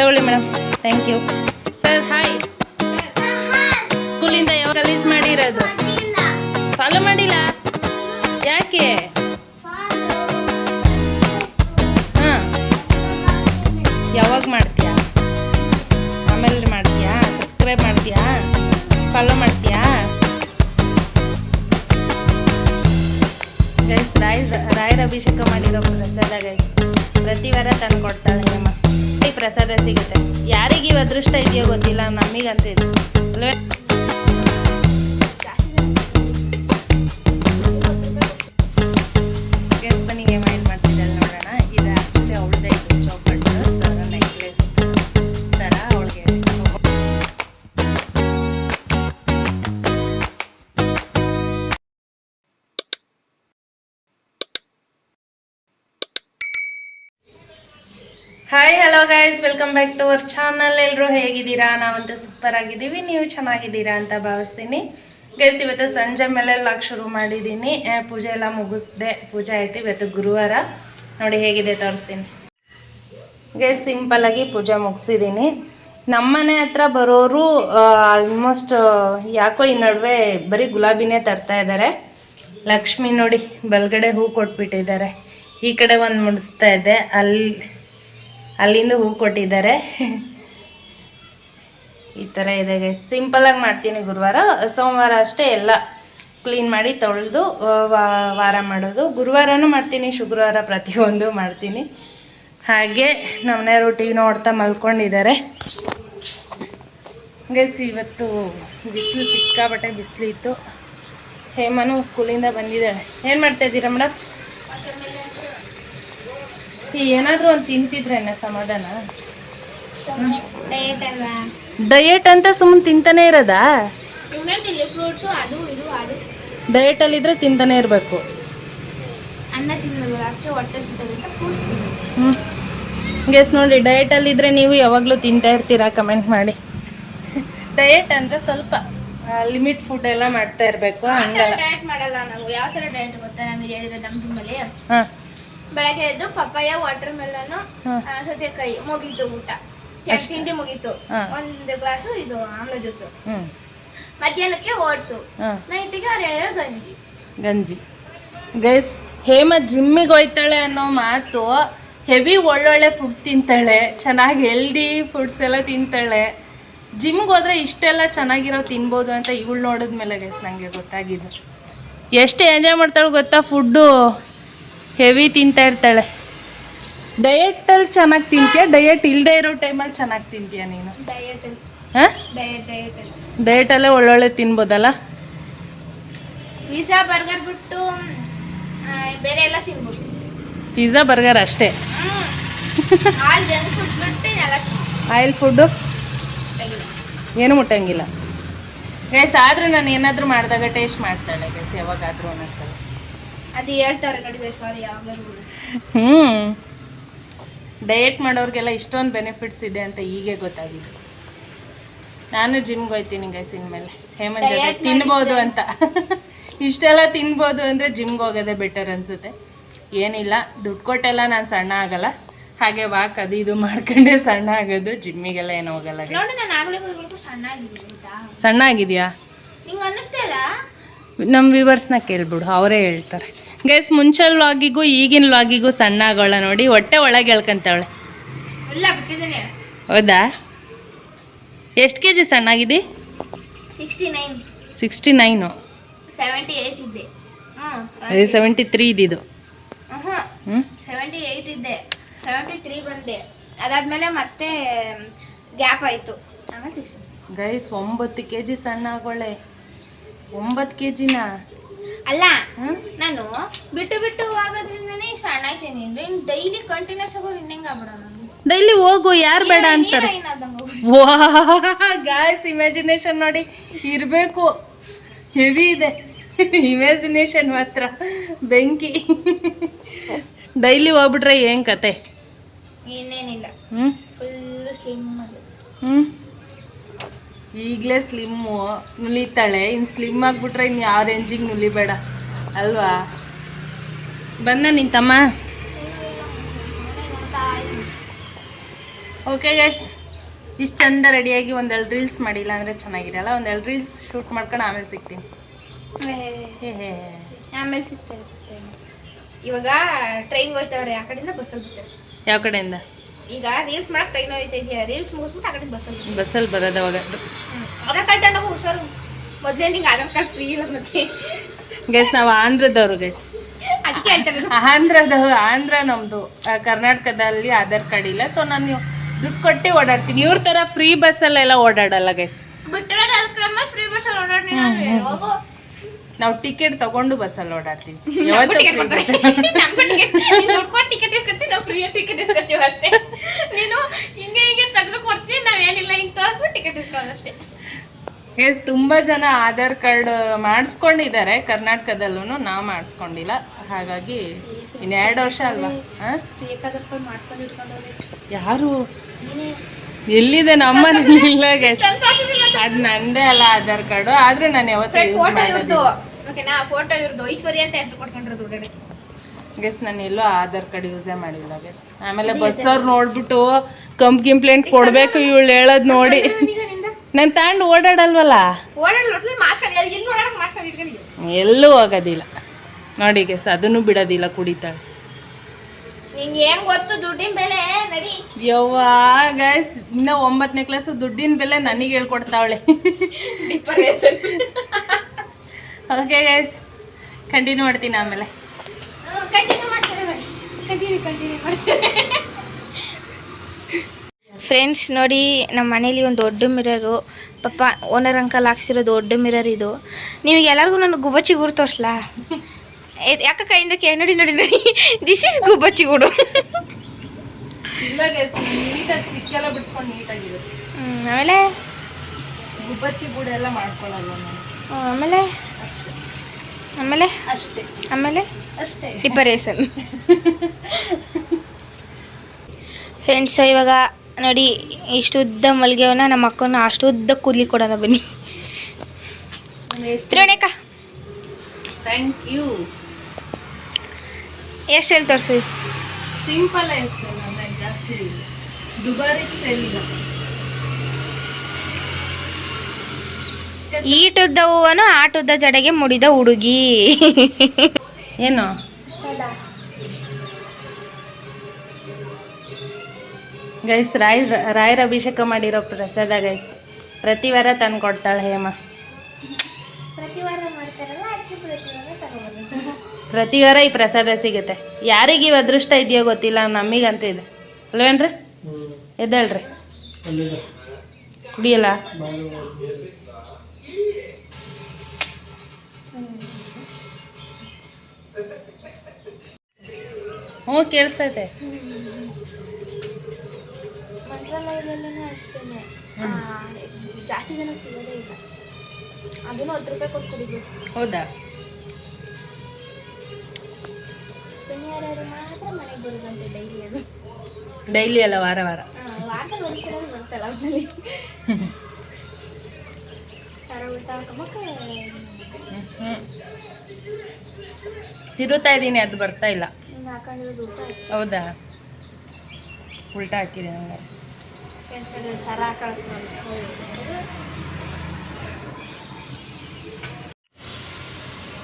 ತಗೊಳ್ಳಿ madam. Thank you sir. Hi. ಸ್ಕೂಲಿಂದ ಯಾವಾಗ ಗಲೀಜ್ ಮಾಡಿರೋದು? ಫಾಲೋ ಮಾಡಿಲ್ಲ. ಯಾಕೆ? ಹಾಂ, ಯಾವಾಗ ಮಾಡ್ತೀಯಾ? ಆಮೇಲೆ ಮಾಡ್ತೀಯಾ? ಸಬ್ಸ್ಕ್ರೈಬ್ ಮಾಡ್ತೀಯಾ? ಫಾಲೋ ಮಾಡ್ತೀಯಾ? ಗೈಸ್, ರಾಯರ ಅಭಿಷೇಕ ಮಾಡಿರೋ ಪ್ರಸಾದ ಗೈಸ್ ಪ್ರತಿ ವಾರ ತಂದು ಕೊಡ್ತಾಳೆ ನಮ್ಮ. ಈ ಪ್ರಸಾದ ಸಿಗುತ್ತೆ. ಯಾರಿಗೆ ಇವು ಅದೃಷ್ಟ ಇದೆಯೋ ಗೊತ್ತಿಲ್ಲ, ನಮಗಂತ ಇದೆ ಅಲ್ವೇ? ಗೈಸ್ ಬನ್ನಿ, ಏನು ಮಾಡ್ತಿದ್ದಾಳೆ ನೋಡೋಣ. ಇದು ಆ್ಯಕ್ಚುಲಿ ಅವಳದೇ ಇದು ಚೌಕಟ್ಟು ಸರ ನೆಕ್ಲೆಸ್ ಥರ ಅವಳಿಗೆ. Hi, hello guys, welcome back to our channel. ಎಲ್ಲರೂ ಹೇಗಿದ್ದೀರಾ? ನಾವಂತೂ ಸೂಪರ್ ಆಗಿದ್ದೀವಿ. ನೀವು ಚೆನ್ನಾಗಿದ್ದೀರಾ ಅಂತ ಭಾವಿಸ್ತೀನಿ ಗೈಸ್. ಇವತ್ತು ಸಂಜೆ ಮೇಲೆ ವ್ಲಾಗ್ ಶುರು ಮಾಡಿದ್ದೀನಿ. ಪೂಜೆ ಎಲ್ಲ ಮುಗಿಸ್ದೆ, ಪೂಜೆ ಆಯ್ತು. ಇವತ್ತು ಗುರುವಾರ. ನೋಡಿ ಹೇಗಿದೆ ತೋರಿಸ್ತೀನಿ ಗೈಸ್. ಸಿಂಪಲ್ಲಾಗಿ ಪೂಜೆ ಮುಗಿಸಿದ್ದೀನಿ. ನಮ್ಮನೆ ಹತ್ರ ಬರೋರು ಆಲ್ಮೋಸ್ಟ್ ಯಾಕೋ ಈ ನಡುವೆ ಬರೀ ಗುಲಾಬಿನೇ ತರ್ತಾ ಇದ್ದಾರೆ. ಲಕ್ಷ್ಮಿ ನೋಡಿ ಬಲ್ಗಡೆ ಹೂ ಕೊಟ್ಬಿಟ್ಟಿದ್ದಾರೆ. ಈ ಕಡೆ ಒಂದು ಮುಡಿಸ್ತಾ ಇದ್ದೆ, ಅಲ್ಲಿಂದ ಹೂ ಕೊಟ್ಟಿದ್ದಾರೆ. ಈ ಥರ ಇದೆ ಗೈಸ್. ಸಿಂಪಲ್ಲಾಗಿ ಮಾಡ್ತೀನಿ ಗುರುವಾರ. ಸೋಮವಾರ ಅಷ್ಟೇ ಎಲ್ಲ ಕ್ಲೀನ್ ಮಾಡಿ ತೊಳೆದು ವಾರ ಮಾಡೋದು. ಗುರುವಾರನೂ ಮಾಡ್ತೀನಿ, ಶುಕ್ರವಾರ ಪ್ರತಿಯೊಂದು ಮಾಡ್ತೀನಿ. ಹಾಗೆ ನಮ್ಮನೆಯವರು ಟಿ ವಿ ನೋಡ್ತಾ ಮಲ್ಕೊಂಡಿದ್ದಾರೆ ಗೈಸ್. ಇವತ್ತು ಬಿಸಿಲು ಸಿಕ್ಕಾಬಟ್ಟೆ ಬಿಸಿಲು ಇತ್ತು. ಹೇಮನು ಸ್ಕೂಲಿಂದ ಬಂದಿದ್ದಾಳೆ. ಏನು ಮಾಡ್ತಾಯಿದ್ದೀರಾ ಮೇಡಮ್? ಏನಾದರೂ ಒಂದು ತಿಂತಿದ್ರೇನೆ ಸಮಾಧಾನ. ಡಯಟ್ ಅಂತ ಸುಮ್ಮನೆ ತಿಂತಾನೆ ಇರೋದಾ? ಡಯಟಲ್ಲಿದ್ರೆ ತಿಂತಾನೆ ಇರಬೇಕು. ಗೆಸ್ ನೋಡಿ, ಡಯಟಲ್ಲಿದ್ದರೆ ನೀವು ಯಾವಾಗಲೂ ತಿಂತಾ ಇರ್ತೀರಾ? ಕಮೆಂಟ್ ಮಾಡಿ. ಡಯಟ್ ಅಂದರೆ ಸ್ವಲ್ಪ ಲಿಮಿಟ್ ಫುಡ್ ಎಲ್ಲ ಮಾಡ್ತಾ ಇರಬೇಕು. ಹಂಗಲ್ಲ ಡಯಟ್ ಮಾಡಲ್ಲ ನಾವು. ಯಾವ ಥರ ಡಯಟ್ ಗೊತ್ತಾ ನಮಗೆ ಹೇಳಿದ್ರೆ ನಮ್ಮ ಜಿಮ್ಮಲ್ಲಿ? ಹಾಂ, ಬೆಳಗ್ಗೆ ಎದ್ದು ಪಪ್ಪಾಯ, ವಾಟರ್ ಮೆಲನ್, ಸೌತೆಕಾಯಿ ಮುಗೀತು ಊಟ. ತಿಂಡಿ ಮುಗೀತು. ಒಂದು ಗ್ಲಾಸು ಇದು ಆಮ್ಲ ಜ್ಯೂಸು. ಮಧ್ಯಾಹ್ನಕ್ಕೆ ಓಟ್ಸು. ನೈಟಿಗೆ ಅವ್ರು ಹೇಳಿರೋ ಗಂಜಿ. ಗೈಸ್, ಹೇಮ ಜಿಮ್ಮಿಗೆ ಹೋಯ್ತಾಳೆ ಅನ್ನೋ ಮಾತು ಹೆವಿ ಒಳ್ಳೊಳ್ಳೆ ಫುಡ್ ತಿಂತಾಳೆ, ಚೆನ್ನಾಗಿ ಹೆಲ್ದಿ ಫುಡ್ಸ್ ಎಲ್ಲ ತಿಂತಾಳೆ. ಜಿಮ್ಗೆ ಹೋದ್ರೆ ಇಷ್ಟೆಲ್ಲ ಚೆನ್ನಾಗಿರೋ ತಿನ್ಬೋದು ಅಂತ ಇವಳು ನೋಡಿದ್ಮೇಲೆ ಗೈಸ್ ನನಗೆ ಗೊತ್ತಾಗಿದ್ದು. ಎಷ್ಟು ಎಂಜಾಯ್ ಮಾಡ್ತಾಳೆ ಗೊತ್ತಾ? ಫುಡ್ಡು ಹೆವಿ ತಿಂತಾ ಇರ್ತಾಳೆ. ಡಯಟಲ್ಲಿ ಚೆನ್ನಾಗಿ ತಿಂತೀಯ? ಡಯಟ್ ಇಲ್ಲದೆ ಇರೋ ಟೈಮಲ್ಲಿ ಚೆನ್ನಾಗಿ ತಿಂತೀಯ ನೀನು? ಹಾಂ, ಡಯಟಲ್ಲೇ ಒಳ್ಳೊಳ್ಳೆ ತಿನ್ಬೋದಲ್ಲ? ಪಿಜ್ಜಾ ಬರ್ಗರ್ ಬಿಟ್ಟು ಬೇರೆ ಎಲ್ಲ ತಿನ್ಬೋದು. ಪಿಜ್ಜಾ ಬರ್ಗರ್ ಅಷ್ಟೇ. ಆಯಿಲ್ ಫುಡ್ಡು ಏನು ಮುಟ್ಟಂಗಿಲ್ಲ ಗೈಸ್. ಆದರೂ ನಾನು ಏನಾದರೂ ಮಾಡಿದಾಗ ಟೇಸ್ಟ್ ಮಾಡ್ತಾಳೆ ಗೈಸ್, ಯಾವಾಗಾದರೂ ಒಂದೊಂದ್ಸಲ. ಅದು ಹೇಳ್ತಾರೆ ನೋಡಿ ಸಾರಿ ಯಾವಾಗಲೂ. ಡಯಟ್ ಮಾಡೋರಿಗೆಲ್ಲ ಇಷ್ಟೊಂದು ಬೆನಿಫಿಟ್ಸ್ ಇದೆ ಅಂತ ಹೀಗೆ ಗೊತ್ತಾಗಿದೆ. ನಾನು ಜಿಮ್ಗೆ ಹೋಗ್ತೀನಿ ಗೈಸ್ ಇನ್ಮೇಲೆ. ಹೇಮಂತ್ ಜೊತೆ ತಿನ್ಬೋದು ಅಂತ. ಇಷ್ಟೆಲ್ಲ ತಿನ್ಬೋದು ಅಂದರೆ ಜಿಮ್ಗೆ ಹೋಗೋದೇ ಬೆಟರ್ ಅನಿಸುತ್ತೆ. ಏನಿಲ್ಲ, ದುಡ್ಡು ಕೊಟ್ಟೆಲ್ಲ ನಾನು ಸಣ್ಣ ಆಗಲ್ಲ. ಹಾಗೆ ವಾಕ್ ಅದು ಇದು ಮಾಡ್ಕೊಂಡೆ ಸಣ್ಣ ಆಗೋದು. ಜಿಮ್ಮಿಗೆಲ್ಲ ಏನು ಹೋಗಲ್ಲ. ಸಣ್ಣ ಆಗಿದೆಯಾ? ನಮ್ಮ ವ್ಯೂವರ್ಸ್ನ ಕೇಳ್ಬಿಡು, ಅವರೇ ಹೇಳ್ತಾರೆ ಗೈಸ್. ಮುಂಚೆ ವ್ಲಾಗಿಗೂ ಈಗಿನ ವ್ಲಾಗಿಗೂ ಸಣ್ಣ ಆಗೋಳ ನೋಡಿ. ಹೊಟ್ಟೆ ಒಳಗೆ ಹೇಳ್ಕೊಂತಾವಳೆ. ಹೌದಾ? ಎಷ್ಟು ಕೆ ಜಿ ಸಣ್ಣಾಗಿದ್ದಿ? 69. 73 ಇದ್ದಿದ್ದು. 78 ಇದ್ದೆ, 73 ಬಂದೆ. ಅದಾದ್ಮೇಲೆ ಮತ್ತೆ ಗ್ಯಾಪ್ ಆಯಿತು. ಗೈಸ್ 9 ಕೆ ಜಿ ಸಣ್ಣ ಆಗೋಳೆ. 9 ಕೆ ಜಿನ ಅಲ್ಲ, ನಾನು ಬಿಟ್ಟು ಆಗೋದ್ರಿಂದನೇ ಸಣ್ಣ ಆಯ್ತೀನಿ. ಇನ್ನು ಡೈಲಿ ಕಂಟಿನ್ಯೂಸ್ ಆಗೋರು ಇನ್ನೇಂಗ ಆಗ್ಬಿಡೋಣ. ಡೈಲಿ ಹೋಗು, ಯಾರು ಬೇಡ ಅಂತಾರೆ. ಗಾಯ್ಸ್, ಇಮ್ಯಾಜಿನೇಷನ್ ನೋಡಿ ಇರಬೇಕು. ಹೆವಿ ಇದೆ ಇಮ್ಯಾಜಿನೇಷನ್ ಮಾತ್ರ, ಬೆಂಕಿ. ಡೈಲಿ ಹೋಗ್ಬಿಟ್ರೆ ಏನ್ ಕತೆ? ಇನ್ನೇನಿಲ್ಲ, ಫುಲ್ ಸ್ಲಿಮ್. ಈಗಲೇ ಸ್ಲಿಮ್ಮು, ನುಲಿತಾಳೆ. ಇನ್ನು ಸ್ಲಿಮ್ ಆಗಿಬಿಟ್ರೆ ಇನ್ನು ಯಾವ ರೇಂಜಿಗೆ ನುಲಿಬೇಡ ಅಲ್ವಾ? ಬಂದ ನಿನ್ ತಮ್ಮ? ಓಕೆ ಗೈಸ್, ಇಷ್ಟು ಚಂದ ರೆಡಿಯಾಗಿ ಒಂದೆರಡು ರೀಲ್ಸ್ ಮಾಡಿಲ್ಲ ಅಂದರೆ ಚೆನ್ನಾಗಿರಲ್ಲ. ಒಂದೆರಡು ರೀಲ್ಸ್ ಶೂಟ್ ಮಾಡ್ಕೊಂಡು ಆಮೇಲೆ ಸಿಗ್ತೀನಿ. ಆಮೇಲೆ ಸಿಗ್ತೇನೆ. ಇವಾಗ ಟ್ರೈನ್ ಹೋಯ್ತವ್ರೆ, ಆ ಕಡೆಯಿಂದ ಬಸ್ಸಲ್ಲಿ ಬಿಡ್ತಾರೆ. ಯಾವ ಕಡೆಯಿಂದ? ಈಗ ರೀಲ್ಸ್ ಮಾಡಕ್ ಟ್ರೈನ್ ಹೋಯ್ತಾ ಇದೆಯಾ, ರೀಲ್ಸ್ ಮುಗಿಸ್ಬಿಟ್ಟು ಆ ಕಡೆ ಬಸ್ಸಲ್ಲಿ ಬರೋದು ಅವಾಗ. ಆಧಾರ್ ಕಾರ್ಡ್ ತಗೊಂಡು ಹುಷಾರು, ಮೊದಲೇ ನಿಂಗೆ ಆಧಾರ್ ಕಾರ್ಡ್ ಫ್ರೀ ಇಲ್ಲ ಮತ್ತೆ. ಗೈಸ್ ನಾವು ಆಂಧ್ರದವ್ರು ಗೈಸ್, ಅದಕ್ಕೆ ಹೇಳ್ತಾರೆ ಆಂಧ್ರ ನಮ್ಮದು. ಕರ್ನಾಟಕದಲ್ಲಿ ಆಧಾರ್ ಕಾರ್ಡ್ ಇಲ್ಲ, ಸೊ ನಾನು ದುಡ್ಡು ಕೊಟ್ಟು ಓಡಾಡ್ತೀನಿ. ಇವ್ರ ಥರ ಫ್ರೀ ಬಸ್ಸಲ್ಲೆಲ್ಲ ಓಡಾಡಲ್ಲ ಗೈಸ್. ಫ್ರೀ ಬಸ್ಸಲ್ಲಿ ಓಡಾಡಿ ನಾವು ಟಿಕೆಟ್ ತಗೊಂಡು ಬಸ್ಸಲ್ಲಿ ಓಡಾಡ್ತೀವಿ. ಟಿಕೆಟ್ ಇಸ್ಕೊತೀವಿ, ನಾವು ಫ್ರೀ ಟಿಕೆಟ್ ಇಸ್ಕೊತೀವಿ ಅಷ್ಟೇ. ನೀನು ಹಿಂಗೆ ತೆಗೆದು ಕೊಡ್ತೀವಿ, ನಾವೇನಿಲ್ಲ ಹಿಂಗೆ ತೋರಿಸ್ಬಿಟ್ಟು ಟಿಕೆಟ್ ಇಸ್ಕೊಳ್ಳೋದು ಅಷ್ಟೇ. ಗೈಸ್ ತುಂಬ ಜನ ಆಧಾರ್ ಕಾರ್ಡ್ ಮಾಡಿಸ್ಕೊಂಡಿದ್ದಾರೆ ಕರ್ನಾಟಕದಲ್ಲೂ, ನಾವು ಮಾಡಿಸ್ಕೊಂಡಿಲ್ಲ. ಹಾಗಾಗಿ ಇನ್ನು 2 ವರ್ಷ ಅಲ್ವಾ? ಯಾರು ಎಲ್ಲಿದೆ? ನಮ್ಮನೇಲಿ ಇಲ್ಲ ಗೈಸ್, ಅದು ನಂದೇ ಅಲ್ಲ ಆಧಾರ್ ಕಾರ್ಡು. ಆದ್ರೂ ನಾನು ಯಾವತ್ತೂ ಯೂಸ್ ಮಾಡೋದು. ಫೋಟೋ ಇವ್ರದ್ದು ಐಶ್ವರ್ಯ ಅಂತ ಹೆಸರು ಕೊಟ್ಕೊಂಡಿರೋದು ಓಡಾಡಕ್ಕೆ. ಗೆಸ್ ನಾನು ಎಲ್ಲೋ ಆಧಾರ್ ಕಾರ್ಡ್ ಯೂಸೇ ಮಾಡಿಲ್ಲ ಗೆಸ್. ಆಮೇಲೆ ಬಸ್ಸವ್ರು ನೋಡ್ಬಿಟ್ಟು ಕಂಪ್ಲೇಂಟ್ ಕೊಡ್ಬೇಕು ಇವಳು ಹೇಳೋದು ನೋಡಿ. ನಾನು ತಗೊಂಡು ಓಡಾಡಲ್ವಲ್ಲ, ಎಲ್ಲೂ ಹೋಗೋದಿಲ್ಲ ನೋಡಿ ಗೆಸ್. ಅದನ್ನು ಬಿಡೋದಿಲ್ಲ, ಕುಡಿತಾಳೆ. ಯವ್ವ ಗೈಸ್, ಇನ್ನ 9ನೇ ಕ್ಲಾಸ್ ದುಡ್ಡಿನ ಬೆಲೆ ನನಗೆ ಹೇಳ್ಕೊಡ್ತಾವಳೆ. ಓಕೆ ಗೈಸ್, ಕಂಟಿನ್ಯೂ ಮಾಡ್ತೀನಿ ಆಮೇಲೆ. ಫ್ರೆಂಡ್ಸ್ ನೋಡಿ, ನಮ್ಮ ಮನೇಲಿ ಒಂದು ದೊಡ್ಡ ಮಿರರು, ಪಾಪ ಓನರ್ ಅಂಕಲ್ ಹಾಕ್ಸಿರೋ ದೊಡ್ಡ ಮಿರರ್ ಇದು. ನಿಮಗೆ ಎಲ್ಲರಿಗೂ ನಾನು ಗುಬ್ಬಚ್ಚಿ ಗೂಡು ತೋರಿಸ್ಲಾ? ಯಾಕ ಕೈಯಿಂದ ನೋಡಿ ನೋಡಿ ನೋಡಿ, ದಿಸ್ ಇಸ್ ಗುಬ್ಬಚ್ಚಿ ಗೂಡು. ಇಲ್ಲ ಗೈಸ್, ನೀಟಾಗಿ ಸಿಕ್ಕೆಲ್ಲ ಬಿಡಿಸ್ಕೊಂಡು ನೀಟಾಗಿದೆ. ಆಮೇಲೆ ಗುಬ್ಬಚ್ಚಿ ಗೂಡು ಎಲ್ಲ ಮಾಡ್ಕೊಳ್ಳಲ್ಲ ನಾನು. ಆಮೇಲೆ ಅಷ್ಟೇ ಆಮೇಲೆ ಅಷ್ಟೇ ಆಮೇಲೆ ಅಷ್ಟೇ ಡಿಪರೇಷನ್. ಫ್ರೆಂಡ್ಸ್ ಇವಾಗ ನೋಡಿ, ಇಷ್ಟು ಉದ್ದ ಮಲ್ಗೆವನ್ನ ನಮ್ಮ ಅಕ್ಕನ ಅಷ್ಟು ಉದ್ದ ಕೂದಲಿ ಕೊಡೋಣ ಬನ್ನಿ. ತಿರುಣೇಕ ಥ್ಯಾಂಕ್ ಯು. ಎಷ್ಟು ಹೇಳಿ ತೋರಿಸಿ. ಸಿಂಪಲ್ ಹೆಸರು, ಜಾಸ್ತಿ ದುಬಾರಿ ಸ್ಟೈಲ್ ಇಲ್ಲ. ಈಟುದ್ದ ಹೂವನು ಆಟುದ್ದ ಜಡೆಗೆ ಮುಡಿದ ಹುಡುಗಿ. ಏನು ಗೈಸ್, ರಾಯರ ಅಭಿಷೇಕ ಮಾಡಿರೋ ಪ್ರಸಾದ ಗೈಸ್. ಪ್ರತಿ ವಾರ ತಂದು ಕೊಡ್ತಾಳೆ ಹೇಮ. ಪ್ರತಿ ವಾರ ಈ ಪ್ರಸಾದ ಸಿಗುತ್ತೆ. ಯಾರಿಗೆ ಇವು ಅದೃಷ್ಟ ಇದೆಯೋ ಗೊತ್ತಿಲ್ಲ, ನಮಗಂತೂ ಇದೆ ಅಲ್ವೇನ್ರಿ? ಎದ್ದೇಳ್ರಿ, ಕುಡಿಯಲ್ಲ. ಹ್ಞೂ ಕೇಳಿಸ್ತೈತೆ. ಮಂತ್ರಾಲಯದಲ್ಲೂ ಅಷ್ಟೇ, ಜಾಸ್ತಿ ಜನ ಸಿಗೋದೇ ಇಲ್ಲ. ಅದನ್ನು 10 ರೂಪಾಯಿ ಕೊಟ್ಟು ಕುಡಿಬೇಕು. ಹೌದಾ? ಶನಿವಾರ ಮಾತ್ರ ಮನೆಗೆ ಬರೋದಂತೆ, ಡೈಲಿ. ಅದು ಡೈಲಿ ಅಲ್ಲ, ವಾರ ವಾರ. ವಾರದಲ್ಲಿ ಒಂದ್ಸಲ ಬರ್ತಲ್ಲ ಒಟ್ಟಿನಲ್ಲಿ. ಸರ ಉಲ್ಟಾ ಹಾಕಬೇಕು. ತಿರುತ್ತಾ ಇದ್ದೀನಿ, ಅದು ಬರ್ತಾ ಇಲ್ಲ. ನೀನು ಹಾಕೊಂಡಿರೋದು ಊಟ. ಹೌದಾ? ಉಲ್ಟಾ ಹಾಕಿದೆ ಹಂಗಾರೆ. ಸರ ಹಾಕೊಳ್ಳೋದು.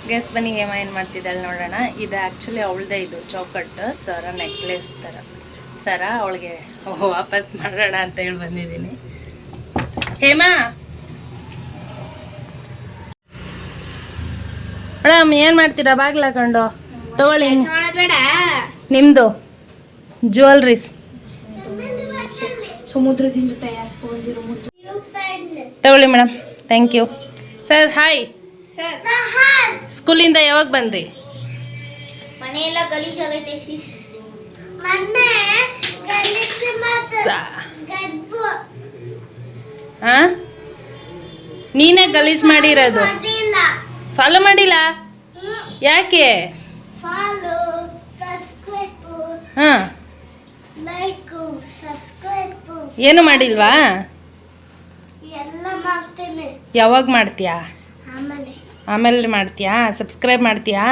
ಗೆಸ್ ಬನ್ನಿ, ಹೇಮ ಏನು ಮಾಡ್ತಿದ್ದಾಳೆ ನೋಡೋಣ. ಇದು ಆ್ಯಕ್ಚುಲಿ ಅವಳದೇ, ಇದು ಚೌಕಟ್ಟು ಸರ, ನೆಕ್ಲೆಸ್ ಥರ ಸರ. ಅವಳಿಗೆ ವಾಪಸ್ ಮಾಡೋಣ ಅಂತ ಹೇಳಿ ಬಂದಿದ್ದೀನಿ. ಹೇಮ ಮೇಡಮ್ ಏನು ಮಾಡ್ತೀರಾ? ಬಾಗಿಲು ಹಾಕೊಂಡು ತಗೊಳ್ಳಿ, ಬೇಡ ನಿಮ್ಮದು ಜ್ಯುವೆಲ್ರೀಸ್. ಸಮುದ್ರದಿಂದ ತಯಾರಿಸ್ಕೊಂಡಿರೋ ಮುತ್ತು ತಗೊಳ್ಳಿ madam. Thank you sir. Hi sir. ಸ್ಕೂಲಿಂದ ಯಾವಾಗ ಬಂದ್ರಿ? ಮನೆಯೆಲ್ಲ ಗಲೀಜಾಗೈತೆ ಸಿಸ್. ಹಾಂ, ನೀನೇ ಗಲೀಜ್ ಮಾಡಿರೋದು. ಫಾಲೋ ಮಾಡಿಲ್ಲ? ಯಾಕೆ? ಹಾಂ, ಏನು ಮಾಡಿಲ್ವಾ? ಯಾವಾಗ ಮಾಡ್ತೀಯಾ? ಆಮೇಲೆ ಮಾಡ್ತೀಯಾ? ಸಬ್ಸ್ಕ್ರೈಬ್ ಮಾಡ್ತೀಯಾ?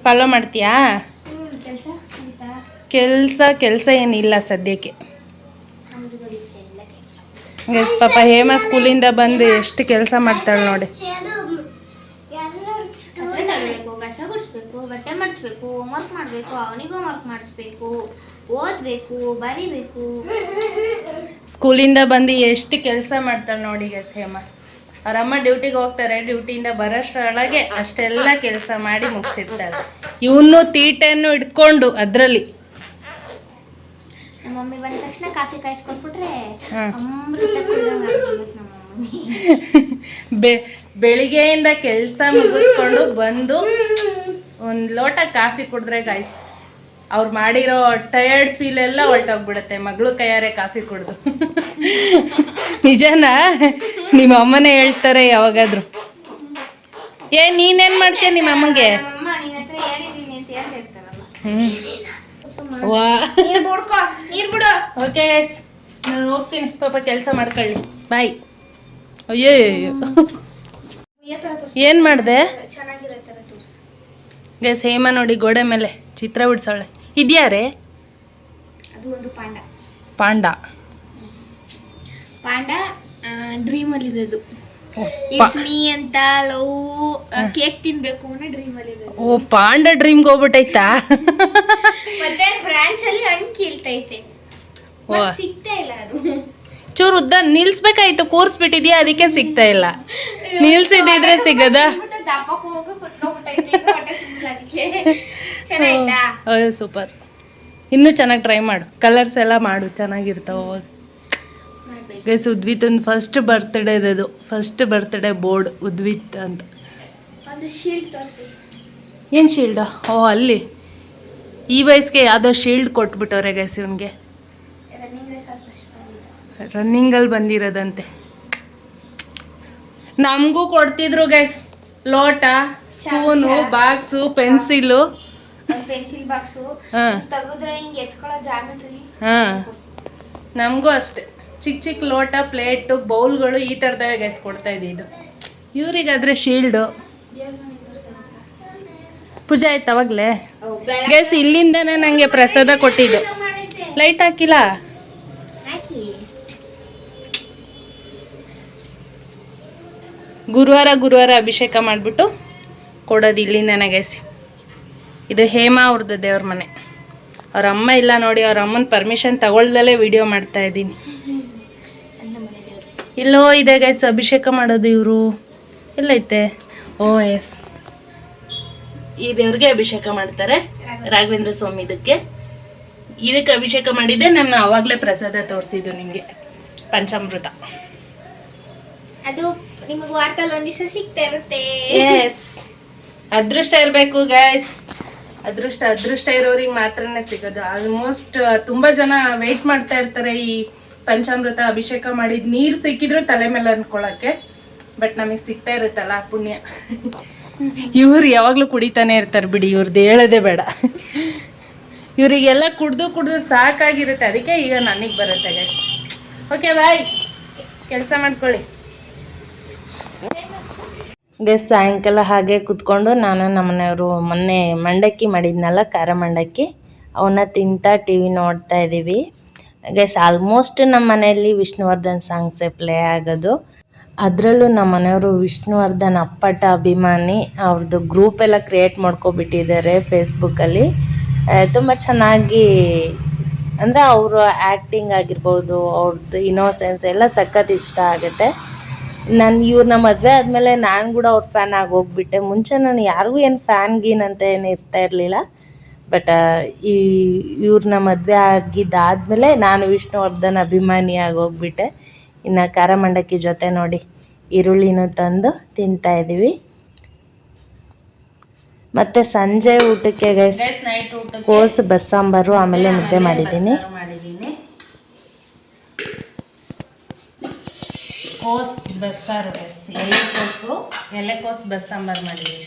ಫಾಲೋ ಮಾಡ್ತೀಯಾ? ಕೆಲಸ ಏನಿಲ್ಲ ಸದ್ಯಕ್ಕೆ. ನಮ್ದು ನೋಡಿ ಇಷ್ಟೆಲ್ಲ ಕೆಲಸ ಗೈಸ್ ಪಾಪ ಹೇಮ ಸ್ಕೂಲಿಂದ ಬಂದು ಎಷ್ಟು ಕೆಲಸ ಮಾಡ್ತಾಳೆ ನೋಡಿ. ಪಾತ್ರೆ ತೊಳಿಬೇಕು, ಕಸ ಗುಡಿಸ್ಬೇಕು, ಬಟ್ಟೆ ಮಡಿಸ್ಬೇಕು, ಹೋಮ್ವರ್ಕ್ ಮಾಡಬೇಕು, ಅವನಿಗೂ ಹೋಮ್ವರ್ಕ್ ಮಾಡಿಸ್ಬೇಕು, ಓದಬೇಕು, ಬರಿಬೇಕು. ಸ್ಕೂಲಿಂದ ಬಂದು ಎಷ್ಟು ಕೆಲಸ ಮಾಡ್ತಾಳೆ ನೋಡಿ ಗೈಸ್ ಹೇಮ. ಅವರಮ್ಮ ಡ್ಯೂಟಿಗೆ ಹೋಗ್ತಾರೆ, ಡ್ಯೂಟಿಯಿಂದ ಬರೋಷ್ಟರೊಳಗೆ ಅಷ್ಟೆಲ್ಲ ಕೆಲಸ ಮಾಡಿ ಮುಗಿಸಿರ್ತಾರೆ. ಇವನು ತೀಟೆಯನ್ನು ಇಟ್ಕೊಂಡು ಅದರಲ್ಲಿ ನಮ್ಮ ಮಮ್ಮಿ ಬಂದ ತಕ್ಷಣ ಕಾಫಿ ಕಾಯಿಸ್ಕೊಟ್ಬಿಟ್ರೆ ಅಮೃತ ಕುಡ್ದಂಗೆ ಆಗ್ಬಿಡುತ್ತೆ ನಮ್ಮ ಮಮ್ಮಿ. ಬೆಳಿಗ್ಗೆಯಿಂದ ಕೆಲಸ ಮುಗಿಸ್ಕೊಂಡು ಬಂದು ಒಂದು ಲೋಟ ಕಾಫಿ ಕುಡಿದ್ರೆ ಗಾಯ್ಸ್ ಅವ್ರು ಮಾಡಿರೋ ಟಯರ್ಡ್ ಫೀಲ್ ಎಲ್ಲ ಹೊರಟೋಗ್ಬಿಡುತ್ತೆ ಮಗಳು ಕೈಯಾರೆ ಕಾಫಿ ಕುಡ್ದು. ನಿಜನಾ? ನಿಮ್ಮ ಅಮ್ಮನೇ ಹೇಳ್ತಾರೆ ಯಾವಾಗಾದ್ರು. ನೀನೇನ್ ಮಾಡ್ತೀಯ ನಿಮ್ಮ ಅಮ್ಮಂಗೆ? ಅಮ್ಮ ನಿನ್ನ ಹತ್ರ ಹೇಳಿದ್ದೀನಿ ಅಂತ ಹೇಳ್ತಾರಲ್ಲ. ವಾ, ನೀರು ಬಿಡ್ಕೋ, ನೀರು ಬಿಡು. ಓಕೆ ಗೈಸ್, ನಾನು ಹೋಗ್ತೀನಿ, ಪಾಪ ಕೆಲಸ ಮಾಡ್ಕೊಳ್ಳಿ, ಬಾಯ್. ಅಯ್ಯೋ ಏನ್ ಮಾಡಿದೆ? ಚೆನ್ನಾಗಿರೋ ಥರ ತೋರಿಸು ಗೈಸ್ ಹೇಮ ನೋಡಿ ಗೋಡೆ ಮೇಲೆ ಚಿತ್ರ ಬಿಡ್ಸೋಳೆ. ಇದ್ಯಾರೇ? ಅದು ಒಂದು ಪಾಂಡ. ಪಾಂಡ ಡ್ರೀಮ್ ಅಲ್ಲಿ ಇರೋದು. ಇಟ್ಸ್ ಮೀ ಅಂತ ಲವ್ ಕೇಕ್ ತಿನ್ಬೇಕು ಅನ್ನೋ ಡ್ರೀಮ್ ಅಲ್ಲಿ ಇರೋದು. ಓ, ಪಾಂಡ ಡ್ರೀಮ್ಗೆ ಹೋಗ್ಬಿಟ್ಟೈತಾ? ಮತ್ತೆ ಬ್ರಾಂಚ್ ಅಲ್ಲಿ ಹಣ್ಣು ಕೀಳ್ತೈತೆ, ಸಿಗ್ತಾ ಇಲ್ಲ ಅದು. ಚೂರು ಉದ್ದ ನಿಲ್ಸ್ಬೇಕಾಯ್ತು, ಕೂರ್ಸ್ಬಿಟ್ಟಿದ್ಯಾ ಅದಕ್ಕೆ ಸಿಗ್ತಾ ಇಲ್ಲ. ನಿಲ್ಸಿದ್ರೆ ಸಿಗದ? ದಪ್ಪಕ್ಕೆ ಹೋಗಿ ಕುತ್ಕೊಂಡ್ಬಿಟ್ಟೈತೆ, ಹೊಟ್ಟೆ ತುಂಬಿಲ್ಲ ಅದಕ್ಕೆ. ಚೆನ್ನಾಯ್ತಾ? ಸೂಪರ್. ಇನ್ನೂ ಚೆನ್ನಾಗಿ ಟ್ರೈ ಮಾಡು, ಕಲರ್ಸ್ ಎಲ್ಲ ಮಾಡು, ಚೆನ್ನಾಗಿರ್ತಾವ. ಗೈಸ್ ಉದ್ವಿತ್ ಫಸ್ಟ್ ಬರ್ತ್ಡೇದು ಫಸ್ಟ್ ಬರ್ತ್ಡೇ ಬೋರ್ಡ್ ಉದ್ವಿತ್ ಅಂತ. ಒಂದು ಶೀಲ್ಡ್ ತೋರಿಸಿ. ಏನು ಶೀಲ್ಡ? ಓ, ಅಲ್ಲಿ ಈ ವಯಸ್ಸಿಗೆ ಯಾವುದೋ ಶೀಲ್ಡ್ ಕೊಟ್ಬಿಟ್ಟವ್ರೆ ಗೈಸ್ ಇವನಿಗೆ. ರನ್ನಿಂಗಲ್ಲಿ ಬಂದಿರೋದಂತೆ. ನಮಗೂ ಕೊಡ್ತಿದ್ರು ಗೈಸ್, ಲೋಟ, spoon, box, pencil. Pencil box ತೆಗೆದ್ರೆ ಹಿಂಗೆ ಎತ್ಕೊಳ್ಳೋ ಜಾಮಿಟ್ರಿ. ನಮಗೂ ಅಷ್ಟೆ, ಚಿಕ್ಕ ಚಿಕ್ಕ ಲೋಟ, ಪ್ಲೇಟು, ಬೌಲ್ಗಳು ಈ ಥರದವೇ ಗೈಸ್ ಕೊಡ್ತಾ ಇದ್ದಿದ್ದು. ಇವ್ರಿಗಾದ್ರೆ ಶೀಲ್ಡು. ಪೂಜೆ ಆಯ್ತು ಅವಾಗಲೇ ಗೈಸ್. ಇಲ್ಲಿಂದನೇ ನನಗೆ ಪ್ರಸಾದ ಕೊಟ್ಟಿದ್ದು. ಲೈಟ್ ಹಾಕಿಲ್ಲ? ಗುರುವಾರ ಅಭಿಷೇಕ ಮಾಡಿಬಿಟ್ಟು ಕೊಡೋದು ಇಲ್ಲಿಂದನೇ ಗೈಸ್. ಇದು ಹೇಮಾ ಅವ್ರದ್ದು ದೇವ್ರ ಮನೆ. ಅವ್ರ ಅಮ್ಮ ಇಲ್ಲ ನೋಡಿ, ಅವ್ರ ಅಮ್ಮನ ಪರ್ಮಿಷನ್ ತಗೊಳ್ದಲ್ಲೇ ವಿಡಿಯೋ ಮಾಡ್ತಾ ಇದ್ದೀನಿ. ಇಲ್ಲೋ ಇದೆ ಗೈಸ್ ಅಭಿಷೇಕ ಮಾಡೋದು. ಇವರು ಎಲ್ಲೈತೆ? ಓ ಎಸ್, ಈ ದೇವ್ರಿಗೆ ಅಭಿಷೇಕ ಮಾಡ್ತಾರೆ, ರಾಘವೇಂದ್ರ ಸ್ವಾಮಿ. ಇದಕ್ಕೆ ಅಭಿಷೇಕ ಮಾಡಿದ್ದೆ. ನಾನು ಆವಾಗಲೇ ಪ್ರಸಾದ ತೋರಿಸಿದ್ದು ನಿಮಗೆ, ಪಂಚಾಮೃತ. ಅದು ನಿಮಗೆ ವಾರದಲ್ಲಿ ಒಂದು ದಿವಸ ಸಿಗ್ತಾ ಇರುತ್ತೆ. ಎಸ್, ಅದೃಷ್ಟ ಇರಬೇಕು ಗೈಸ್. ಅದೃಷ್ಟ ಇರೋರಿಗೆ ಮಾತ್ರನೇ ಸಿಗೋದು. ಆಲ್ಮೋಸ್ಟ್ ತುಂಬ ಜನ ವೆಯ್ಟ್ ಮಾಡ್ತಾ ಇರ್ತಾರೆ ಈ ಪಂಚಾಮೃತ ಅಭಿಷೇಕ ಮಾಡಿದ ನೀರು ಸಿಕ್ಕಿದ್ರು ತಲೆ ಮೇಲೆ ಅನ್ಕೊಳಕ್ಕೆ. ಬಟ್ ನಮಗೆ ಸಿಗ್ತಾ ಇರುತ್ತಲ್ಲ ಪುಣ್ಯ. ಇವ್ರು ಯಾವಾಗಲೂ ಕುಡಿತಾನೆ ಇರ್ತಾರೆ ಬಿಡಿ, ಇವ್ರದ್ದು ಹೇಳೋದೇ ಬೇಡ. ಇವರಿಗೆಲ್ಲ ಕುಡ್ದು ಸಾಕಾಗಿರುತ್ತೆ, ಅದಕ್ಕೆ ಈಗ ನನಗೆ ಬರುತ್ತೆ ಗೈಸ್. ಓಕೆ ಬಾಯ್, ಕೆಲಸ ಮಾಡ್ಕೊಳ್ಳಿ ಗೈಸ್. ಸಾಯಂಕಾಲ ಹಾಗೆ ಕುತ್ಕೊಂಡು ನಾನು ನಮ್ಮನೆಯವರು ಮೊನ್ನೆ ಮಂಡಕ್ಕಿ ಮಾಡಿದ್ನಲ್ಲ, ಖಾರ ಮಂಡಕ್ಕಿ, ಅವನ್ನ ತಿಂತಾ ಟಿ ವಿ ನೋಡ್ತಾ ಇದ್ದೀವಿ ಗೈಸ್. ಆಲ್ಮೋಸ್ಟ್ ನಮ್ಮ ಮನೆಯಲ್ಲಿ ವಿಷ್ಣುವರ್ಧನ್ ಸಾಂಗ್ಸೇ ಪ್ಲೇ ಆಗೋದು. ಅದರಲ್ಲೂ ನಮ್ಮ ಮನೆಯವರು ವಿಷ್ಣುವರ್ಧನ್ ಅಪ್ಪಟ ಅಭಿಮಾನಿ. ಅವ್ರದ್ದು ಗ್ರೂಪ್ ಎಲ್ಲ ಕ್ರಿಯೇಟ್ ಮಾಡ್ಕೊಬಿಟ್ಟಿದ್ದಾರೆ ಫೇಸ್ಬುಕ್ಕಲ್ಲಿ. ತುಂಬ ಚೆನ್ನಾಗಿ, ಅಂದರೆ ಅವರು ಆ್ಯಕ್ಟಿಂಗ್ ಆಗಿರ್ಬೋದು, ಅವ್ರದ್ದು ಇನ್ನೋಸೆನ್ಸ್ ಎಲ್ಲ ಸಖತ್ ಇಷ್ಟ ಆಗುತ್ತೆ. ಇವ್ರನ್ನ ಮದುವೆ ಆದಮೇಲೆ ನಾನು ಕೂಡ ಅವ್ರ ಫ್ಯಾನ್ ಆಗೋಗ್ಬಿಟ್ಟೆ. ಮುಂಚೆ ನಾನು ಯಾರಿಗೂ ಏನು ಫ್ಯಾನ್ ಗೀನ್ ಅಂತ ಏನು ಇರ್ತಾ ಇರಲಿಲ್ಲ. ಬಟ್ ಇವ್ರನ್ನ ಮದುವೆ ಆಗಿದ್ದಾದಮೇಲೆ ನಾನು ವಿಷ್ಣುವರ್ಧನ್ ಅಭಿಮಾನಿ ಆಗೋಗ್ಬಿಟ್ಟೆ. ಇನ್ನು ಖಾರ ಮಂಡಕ್ಕಿ ಜೊತೆ ನೋಡಿ ಈರುಳ್ಳಿನೂ ತಂದು ತಿಂತಾಯಿದ್ದೀವಿ. ಮತ್ತು ಸಂಜೆ ಊಟಕ್ಕೆ ಗೈಸ್ ಕೋಸು ಬಸ್ಸಾಂಬಾರು, ಆಮೇಲೆ ಮುದ್ದೆ ಮಾಡಿದ್ದೀನಿ. ಕೋಸ್ ಬಸ್ಸಾರು ಗೈಸ್, ಎಲೆಕೋಸು ಬಸ್ಸಾಂಬಾರು ಮಾಡಿದ್ದೀನಿ.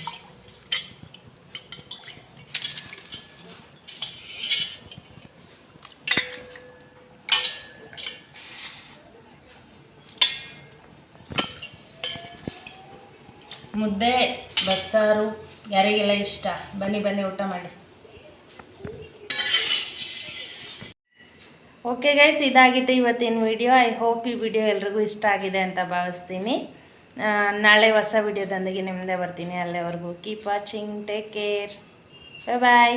ಮುದ್ದೆ ಬಸ್ಸಾರು ಯಾರಿಗೆಲ್ಲ ಇಷ್ಟ, ಬನ್ನಿ ಊಟ ಮಾಡಿ. ಓಕೆ ಗೈಸ್, ಇದಾಗಿತ್ತು ಇವತ್ತಿನ ವಿಡಿಯೋ. ಐ ಹೋಪ್ ಈ ವಿಡಿಯೋ ಎಲ್ರಿಗೂ ಇಷ್ಟ ಆಗಿದೆ ಅಂತ ಭಾವಿಸ್ತೀನಿ. ನಾಳೆ ಹೊಸ ವಿಡಿಯೋದೊಂದಿಗೆ ನಿಮ್ಮದೇ ಬರ್ತೀನಿ. ಅಲ್ಲಿವರೆಗೂ ಕೀಪ್ ವಾಚಿಂಗ್, ಟೇಕ್ ಕೇರ್, ಬಾಯ್.